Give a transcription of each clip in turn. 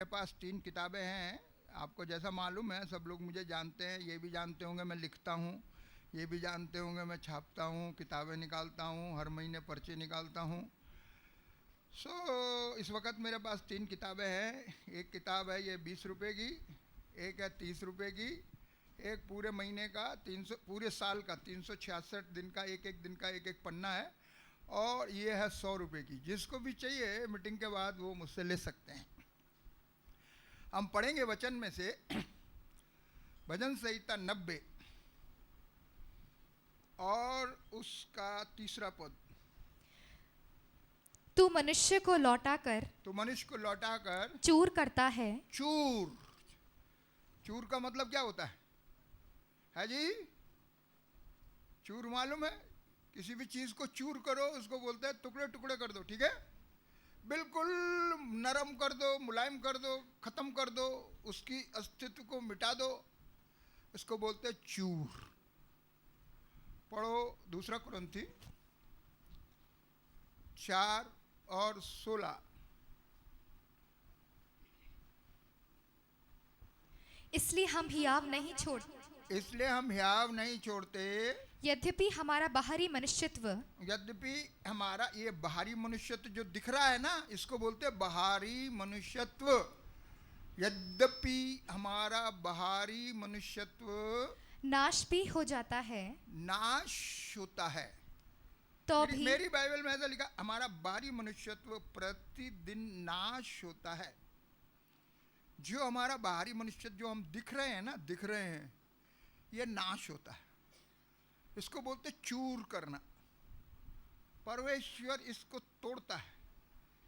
मेरे पास 3 किताबें हैं। आपको जैसा मालूम है, सब लोग मुझे जानते हैं, ये भी जानते होंगे मैं लिखता हूँ, ये भी जानते होंगे मैं छापता हूँ, किताबें निकालता हूँ, हर महीने पर्चे निकालता हूँ। इस वक्त मेरे पास 3 किताबें हैं। एक किताब है ये 20 रुपये की, एक है 30 रुपये की, एक पूरे महीने का 300 पूरे साल का 366 दिन का एक एक दिन का एक एक पन्ना है, और ये है 100 रुपये की। जिसको भी चाहिए मीटिंग के बाद वो मुझसे ले सकते हैं। हम पढ़ेंगे वचन में से भजन संहिता 90 और उसका 3रा पद। तू मनुष्य को लौटाकर तो मनुष्य को लौटाकर चूर करता है। चूर। चूर का मतलब क्या होता है जी? चूर मालूम है? किसी भी चीज को चूर करो, उसको बोलते हैं टुकड़े टुकड़े कर दो, ठीक है? बिल्कुल नरम कर दो, मुलायम कर दो, खत्म कर दो, उसकी अस्तित्व को मिटा दो, इसको बोलते हैं चूर। पढ़ो 2 कुरिन्थी 4 और 16। इसलिए हम हियाव नहीं छोड़ इसलिए हम हियाव नहीं छोड़ते, यद्यपि हमारा बाहरी मनुष्यत्व यद्यपि हमारा ये बाहरी मनुष्यत्व जो दिख रहा है ना, इसको बोलते हैं बाहरी मनुष्यत्व। यद्यपि हमारा बाहरी मनुष्यत्व नाश भी हो जाता है, नाश होता है। तो भी मेरी बाइबल में ऐसा लिखा, हमारा बाहरी मनुष्यत्व प्रतिदिन नाश होता है। जो हमारा बाहरी मनुष्य जो हम दिख रहे हैं ना, दिख रहे हैं, ये नाश होता है। इसको बोलते चूर करना। परमेश्वर इसको तोड़ता है,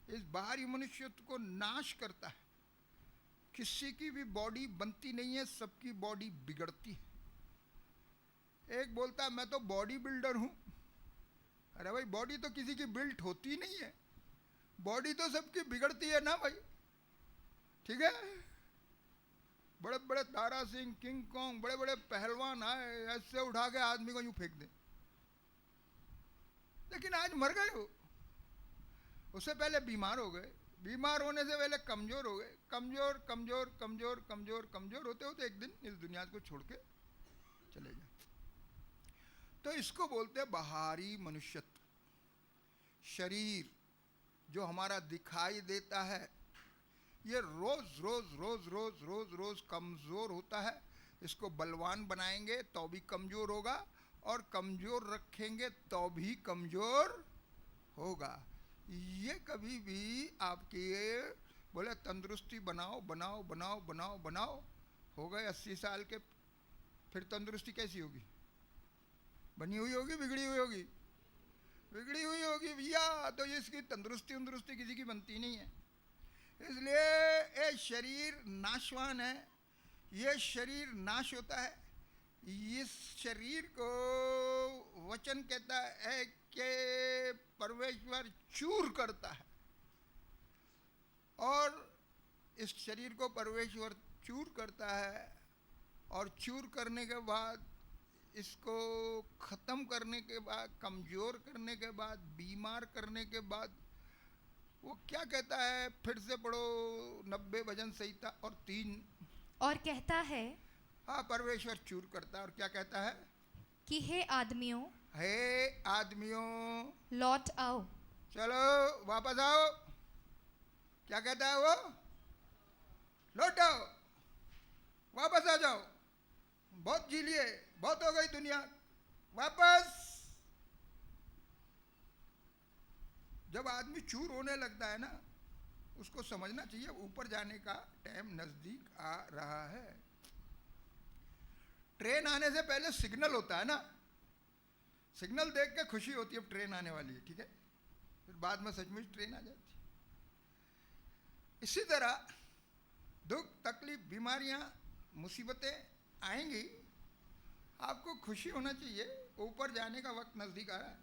इस बाहरी मनुष्यत्व को नाश करता है। किसी की भी बॉडी बनती नहीं है, सबकी बॉडी बिगड़ती है। एक बोलता है मैं तो बॉडी बिल्डर हूं। अरे भाई, बॉडी तो किसी की बिल्ट होती नहीं है, बॉडी तो सबकी बिगड़ती है ना भाई, ठीक है? बड़े बड़े तारा सिंह, किंग कॉन्ग, बड़े बड़े पहलवान आए, ऐसे उठा के आदमी को यूं फेंक दे, लेकिन आज मर गए हो। उससे पहले बीमार हो गए, बीमार होने से पहले कमजोर हो गए, कमजोर कमजोर कमजोर कमजोर कमजोर होते होते एक दिन इस दुनिया को छोड़ के चले गए। तो इसको बोलते हैं बाहरी मनुष्यत्व। शरीर जो हमारा दिखाई देता है, ये रोज रोज रोज रोज रोज रोज कमजोर होता है। इसको बलवान बनाएंगे तो भी कमजोर होगा, और कमजोर रखेंगे तो भी कमजोर होगा। ये कभी भी आपकी बोले तंदुरुस्ती बनाओ बनाओ बनाओ बनाओ बनाओ, हो गए 80 साल के, फिर तंदुरुस्ती कैसी होगी? बनी हुई होगी, बिगड़ी हुई होगी? बिगड़ी हुई होगी भैया। तो इसकी तंदुरुस्ती तंदुरुस्ती किसी की बनती नहीं है। इसलिए ये शरीर नाशवान है, ये शरीर नाश होता है। इस शरीर को वचन कहता है कि परमेश्वर चूर करता है, और इस शरीर को परमेश्वर चूर करता है, और चूर करने के बाद, इसको खत्म करने के बाद, कमजोर करने के बाद, बीमार करने के बाद, वो क्या कहता है? फिर से पढ़ो 90 भजन संहिता और 3। और कहता है हाँ, परमेश्वर चूर करता है, और क्या कहता है? कि हे आदमियों, हे आदमियों, लौट आओ। चलो वापस आओ। क्या कहता है वो? लौट आओ, वापस आ जाओ, बहुत जी लिए, बहुत हो गई दुनिया, वापस। जब आदमी चूर होने लगता है ना, उसको समझना चाहिए ऊपर जाने का टाइम नजदीक आ रहा है। ट्रेन आने से पहले सिग्नल होता है ना, सिग्नल देख के खुशी होती है, ट्रेन आने वाली है, ठीक है? फिर बाद में सचमुच ट्रेन आ जाती है। इसी तरह दुख, तकलीफ, बीमारियां, मुसीबतें आएंगी, आपको खुशी होना चाहिए, ऊपर जाने का वक्त नजदीक आ रहा है,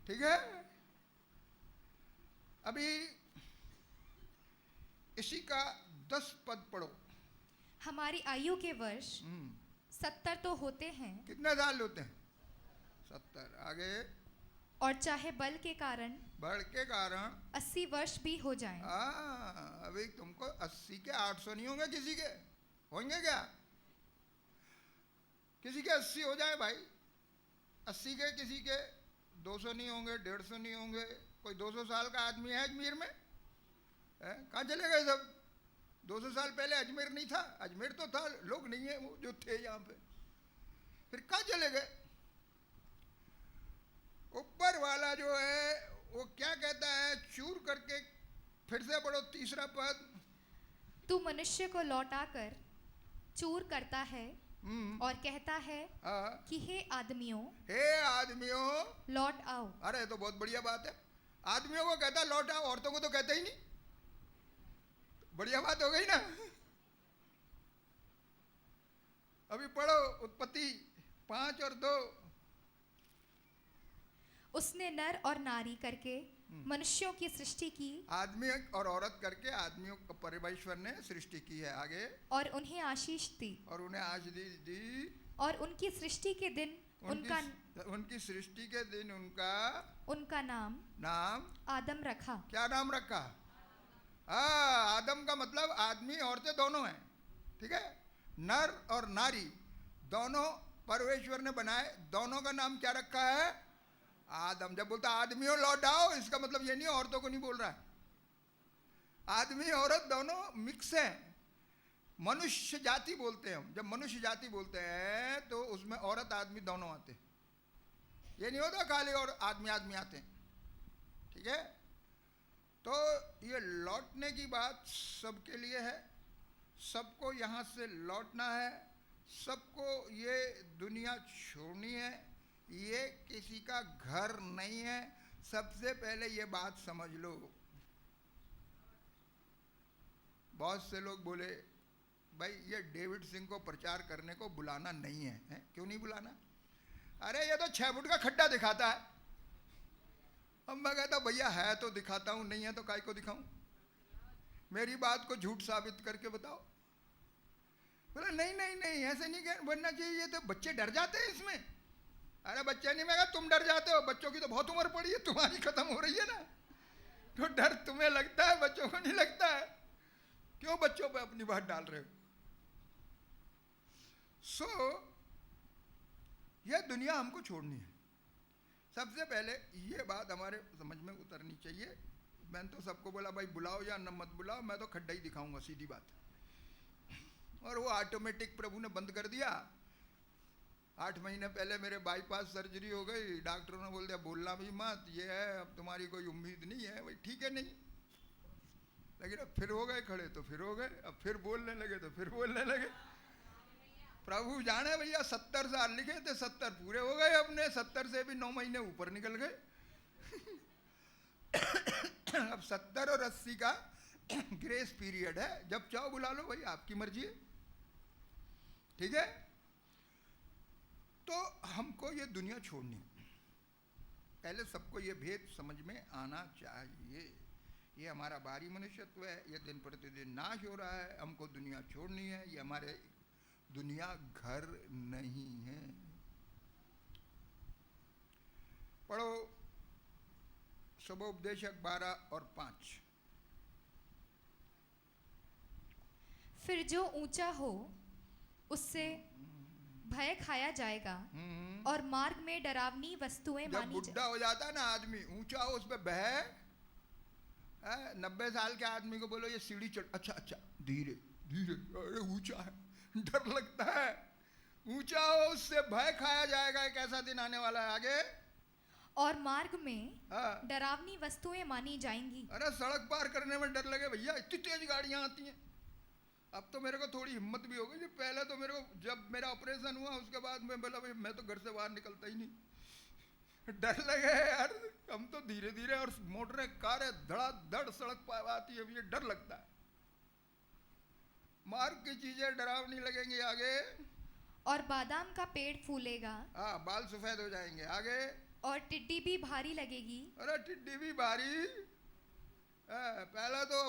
ठीक है? अभी इसी का 10 पद पढ़ो। हमारी आयु के वर्ष 70 तो होते हैं, कितने साल होते हैं? 70। आगे, और चाहे बल के कारण बढ़ के कारण 80 वर्ष भी हो जाएं, अब 80 के 800 नहीं होंगे किसी के, होंगे क्या? किसी के 80 हो जाए भाई, 80 के किसी के 200 नहीं होंगे, 150 नहीं होंगे। कोई 200 साल का आदमी है अजमेर में? कहाँ चले गए सब? 200 साल पहले अजमेर नहीं था? अजमेर तो था, लोग नहीं है वो जो थे यहाँ पे, फिर कहाँ चले गए? ऊपर वाला जो है वो क्या कहता है, चूर करके फिर से पढ़ो तीसरा पद। तू मनुष्य को लौटाकर चूर करता है और कहता है कि हे आदमियों लौट आओ। अरे तो बहुत बढ़िया बात है, आदमियों को कहता लौट आओ, औरतों को तो कहते ही नहीं। बढ़िया बात हो गई ना। अभी पढ़ो उत्पत्ति 5 और 2। उसने नर और नारी करके मनुष्यों की सृष्टि की, आदमी और औरत करके आदमियों को परमेश्वर ने सृष्टि की है। आगे, और उन्हें आशीष दी, और उन्हें आशीष दी, और उनकी सृष्टि के दिन उनकी सृष्टि के दिन उनका नाम आदम रखा। क्या नाम रखा? आदम का मतलब आदमी औरतें दोनों हैं, ठीक है? नर और नारी दोनों परमेश्वर ने बनाए, दोनों का नाम क्या रखा है? आदम। जब बोलता आदमियों लौट आओ, इसका मतलब ये नहीं औरतों को नहीं बोल रहा है, आदमी औरत दोनों मिक्स है। मनुष्य जाति बोलते हैं हम, जब मनुष्य जाति बोलते हैं तो उसमें औरत आदमी दोनों आते हैं, ये नहीं होता खाली और आदमी आते हैं, ठीक है? तो ये लौटने की बात सबके लिए है, सबको यहाँ से लौटना है, सबको ये दुनिया छोड़नी है, ये किसी का घर नहीं है। सबसे पहले ये बात समझ लो। बहुत से लोग बोले भाई ये डेविड सिंह को प्रचार करने को बुलाना नहीं है, क्यों नहीं बुलाना? अरे ये तो 6 फुट का खड्डा दिखाता है। अब मैं कहता भैया है तो दिखाता हूं, नहीं है तो काय को दिखाऊं? मेरी बात को झूठ साबित करके बताओ। बोला नहीं नहीं नहीं ऐसे नहीं बनना चाहिए, ये तो बच्चे डर जाते हैं इसमें। अरे बच्चे नहीं, मैं कहा तुम डर जाते हो, बच्चों की तो बहुत उम्र पड़ी है, तुम्हारी खत्म हो रही है ना, तो डर तुम्हें लगता है, बच्चों को नहीं लगता है। क्यों बच्चों पे अपनी बात डाल रहे हो? यह दुनिया हमको छोड़नी है। सबसे पहले ये बात हमारे समझ में उतरनी चाहिए। मैंने तो सबको बोला भाई बुलाओ या न मत बुलाओ, मैं तो खड्डा ही दिखाऊंगा, सीधी बात। और वो ऑटोमेटिक प्रभु ने बंद कर दिया। 8 महीने पहले मेरे बाईपास सर्जरी हो गई, डॉक्टरों ने बोल दिया बोलना भी मत, ये है अब तुम्हारी कोई उम्मीद नहीं है। भाई ठीक है नहीं, लेकिन अब फिर हो गए खड़े तो फिर हो गए, अब फिर बोलने लगे तो फिर बोलने लगे। प्रभु जाने भैया, 70 साल लिखे थे, 70 पूरे हो गए अपने, 70 से भी 9 महीने ऊपर निकल गए। अब 70 और 80 का ग्रेस पीरियड है, जब चाहो बुला लो भाई, आपकी मर्जी है, ठीक है? तो हमको ये दुनिया छोड़नी है। पहले सबको ये भेद समझ में आना चाहिए। ये हमारा बाहरी मनुष्यत्व है, ये दिन प्रतिदिन नाश हो रहा है, हमको दुनिया छोड़नी है। ये हमारे दुनिया घर नहीं है। पढ़ो शुभोपदेशक 12 और 5। फिर जो ऊंचा हो उससे भय खाया जाएगा और मार्ग में डरावनी वस्तुएं जब बुढ़ा हो जाता है ना आदमी, ऊंचा हो उस पे भय। 90 साल के आदमी को बोलो ये सीढ़ी चढ़, अच्छा अच्छा धीरे धीरे, अरे ऊंचा है, डर लगता है। ऊंचा हो उससे भय खाया जाएगा, एक ऐसा दिन आने वाला है आगे। और मार्ग में डरावनी वस्तुएं मानी जाएंगी। अरे सड़क पार करने में डर लगे भैया, इतनी तेज गाड़ियां आती हैं। अब तो मेरे को थोड़ी हिम्मत भी हो गई। पहले तो मेरे को जब मेरा ऑपरेशन हुआ उसके बाद मैं बोला भाई मैं तो घर से बाहर निकलता ही नहीं, डर लगे यार। हम तो धीरे धीरे, और मोटर कारें धड़ाधड़ सड़क पर आती है, ये डर लगता है। मार्ग की चीजें डरावनी लगेंगी आगे। और बादाम का पेड़ फूलेगा, बाल सफेद हो जाएंगे आगे। और टिड्डी भी भारी लगेगी। अरे टिड्डी भी भारी, पहले तो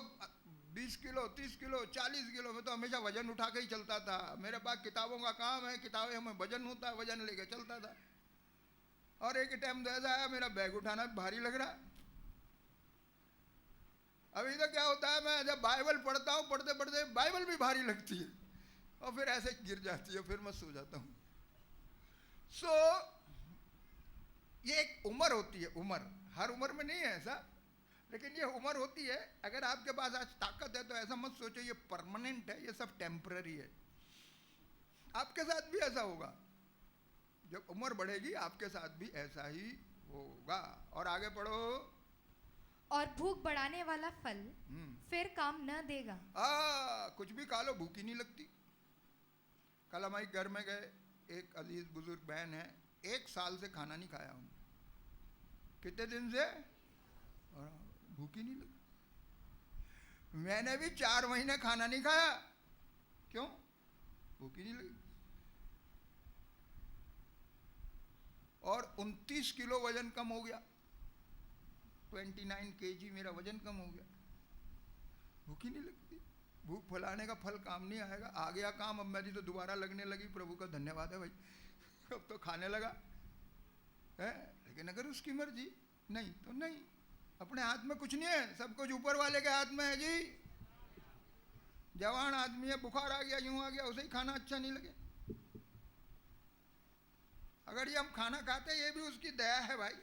20 किलो 30 किलो 40 किलो में तो हमेशा वजन उठा के ही चलता था। मेरे पास किताबों का काम है, किताबें हमें वजन होता है, वजन लेके चलता था। और एक टाइम तो ऐसा आया मेरा बैग उठाना भारी लग रहा। अभी तो क्या होता है, मैं जब बाइबल पढ़ता हूँ, पढ़ते पढ़ते बाइबल भी भारी लगती है और फिर ऐसे गिर जाती है, फिर मैं सो जाता हूँ। सो ये एक उम्र होती है, उम्र हर उम्र में नहीं है ऐसा, लेकिन ये उम्र होती है। अगर आपके पास आज ताकत है तो ऐसा मत सोचो ये परमानेंट है, ये सब टेम्पररी है। आपके साथ भी ऐसा होगा, जब उम्र बढ़ेगी आपके साथ भी ऐसा ही होगा। और आगे पढ़ो। और भूख बढ़ाने वाला फल फिर काम न देगा। कुछ भी खा लो, भूख ही नहीं लगती। कल हमारे घर में गए, एक अजीज बुजुर्ग बहन है, 1 साल से खाना नहीं खाया उन्होंने। कितने दिन से? भूख ही नहीं लगी। मैंने भी 4 महीने खाना नहीं खाया। क्यों? भूख ही नहीं लगी। और 29 किलो वजन कम हो गया, 29 kg मेरा वजन कम हो गया। भूख ही नहीं लगती। भूख फैलाने का फल काम नहीं आएगा। आ गया काम, अब मेरी तो दोबारा लगने लगी, प्रभु का धन्यवाद है भाई, अब तो खाने लगा है। लेकिन अगर उसकी मर्जी नहीं तो नहीं। अपने हाथ में कुछ नहीं है, सब कुछ ऊपर वाले के हाथ में है जी। जवान आदमी है, बुखार आ गया, यूं आ गया, उसे ही खाना अच्छा नहीं लगे। अगर ये हम खाना खाते हैं, ये भी उसकी दया है भाई,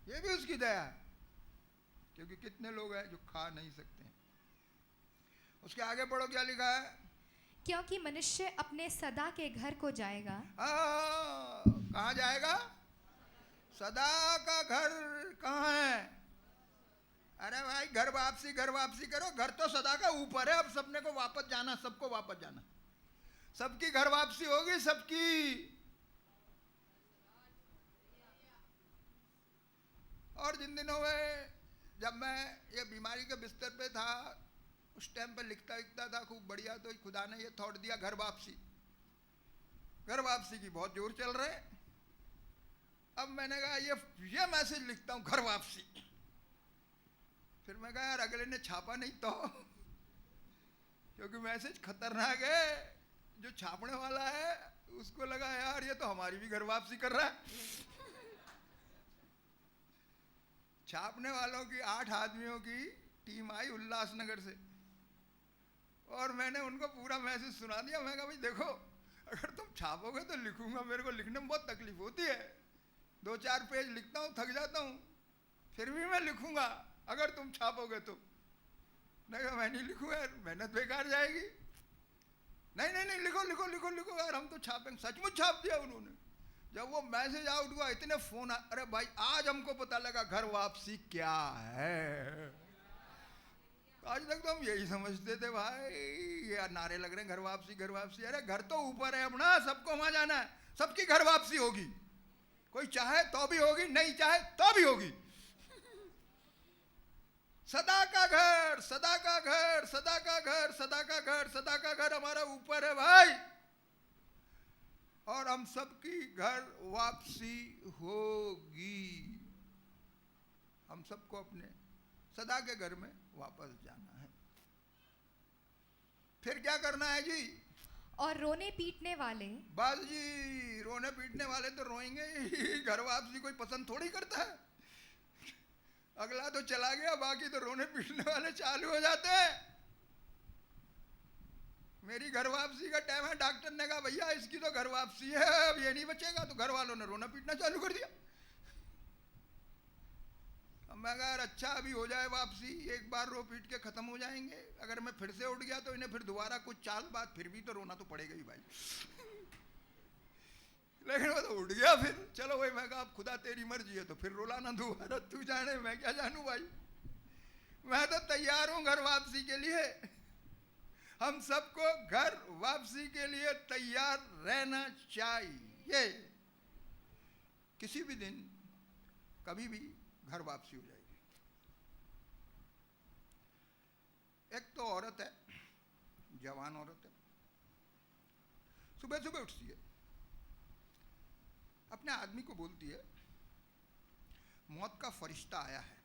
ये भी उसकी दया है। क्योंकि कितने लोग हैं जो खा नहीं सकते हैं। उसके आगे पढ़ो, क्या लिखा है? क्योंकि मनुष्य अपने सदा के घर को जाएगा। कहाँ जाएगा? सदा का घर कहाँ है? अरे भाई, घर वापसी करो। घर तो सदा का ऊपर है, अब सबने को वापस जाना, सबको वापस जाना। सबकी घर वापसी होगी, सबकी। और जिन दिनों में जब मैं ये बीमारी के बिस्तर पे था, उस टाइम पे लिखता था खूब बढ़िया, तो खुदा ने ये थॉट दिया, घर वापसी की बहुत जोर चल रहे। अब मैंने कहा ये मैसेज लिखता हूं, घर वापसी। फिर मैं कहा यार, अगले ने छापा नहीं तो, क्योंकि मैसेज खतरनाक है। जो छापने वाला है उसको लगा यार ये तो हमारी भी घर वापसी कर रहा है। छापने वालों की 8 आदमियों की टीम आई उल्लासनगर से, और मैंने उनको पूरा मैसेज सुना दिया। मैं कहा भाई देखो, अगर तुम छापोगे तो लिखूंगा, मेरे को लिखने में बहुत तकलीफ होती है, 2-4 पेज लिखता हूँ, थक जाता हूँ, फिर भी मैं लिखूंगा अगर तुम छापोगे तो। मैं कहा मैं नहीं लिखूंगा यार, मेहनत बेकार जाएगी। नहीं लिखो यार, हम तो छापेंगे। सचमुच छाप दिया उन्होंने। जब वो मैसेज आउट हुआ, इतने फोन, अरे भाई आज हमको पता लगा घर वापसी क्या है। आज तक तो हम यही समझते थे भाई, ये नारे लग रहे हैं घर वापसी। अरे घर तो ऊपर है अपना, सबको वहां जाना है, सबकी घर वापसी होगी। कोई चाहे तो भी होगी, नहीं चाहे तो भी होगी। सदा का घर हमारा ऊपर है भाई, और हम सबकी घर वापसी होगी। हम सबको अपने सदा के घर में वापस जाना है। फिर क्या करना है जी? और रोने पीटने वाले, बस जी, रोने पीटने वाले तो रोएंगे ही। घर वापसी कोई पसंद थोड़ी करता है। अगला तो चला गया, बाकी तो रोने पीटने वाले चालू हो जाते हैं। मेरी घर वापसी का टाइम है, डॉक्टर ने कहा भैया इसकी तो घर वापसी है, अब ये नहीं बचेगा, तो घर वालों ने रोना पीटना चालू कर दिया। मैं कहा यार अच्छा, अभी हो जाए वापसी, एक बार रो पीट के खत्म हो जाएंगे। अगर मैं फिर से उठ गया तो इन्हें फिर दोबारा कुछ चाल बाद फिर भी तो रोना तो पड़ेगा ही भाई। लेकिन वो तो उठ गया फिर, चलो भाई। मैं कहा खुदा तेरी मर्जी है तो फिर रुलाना दोबारा, तू जाने, मैं क्या जानू भाई। मैं तो तैयार हूं घर वापसी के लिए। हम सबको घर वापसी के लिए तैयार रहना चाहिए। किसी भी दिन कभी भी घर वापसी हो जाएगी। एक तो औरत है, जवान औरत है, सुबह सुबह उठती है, अपने आदमी को बोलती है मौत का फरिश्ता आया है,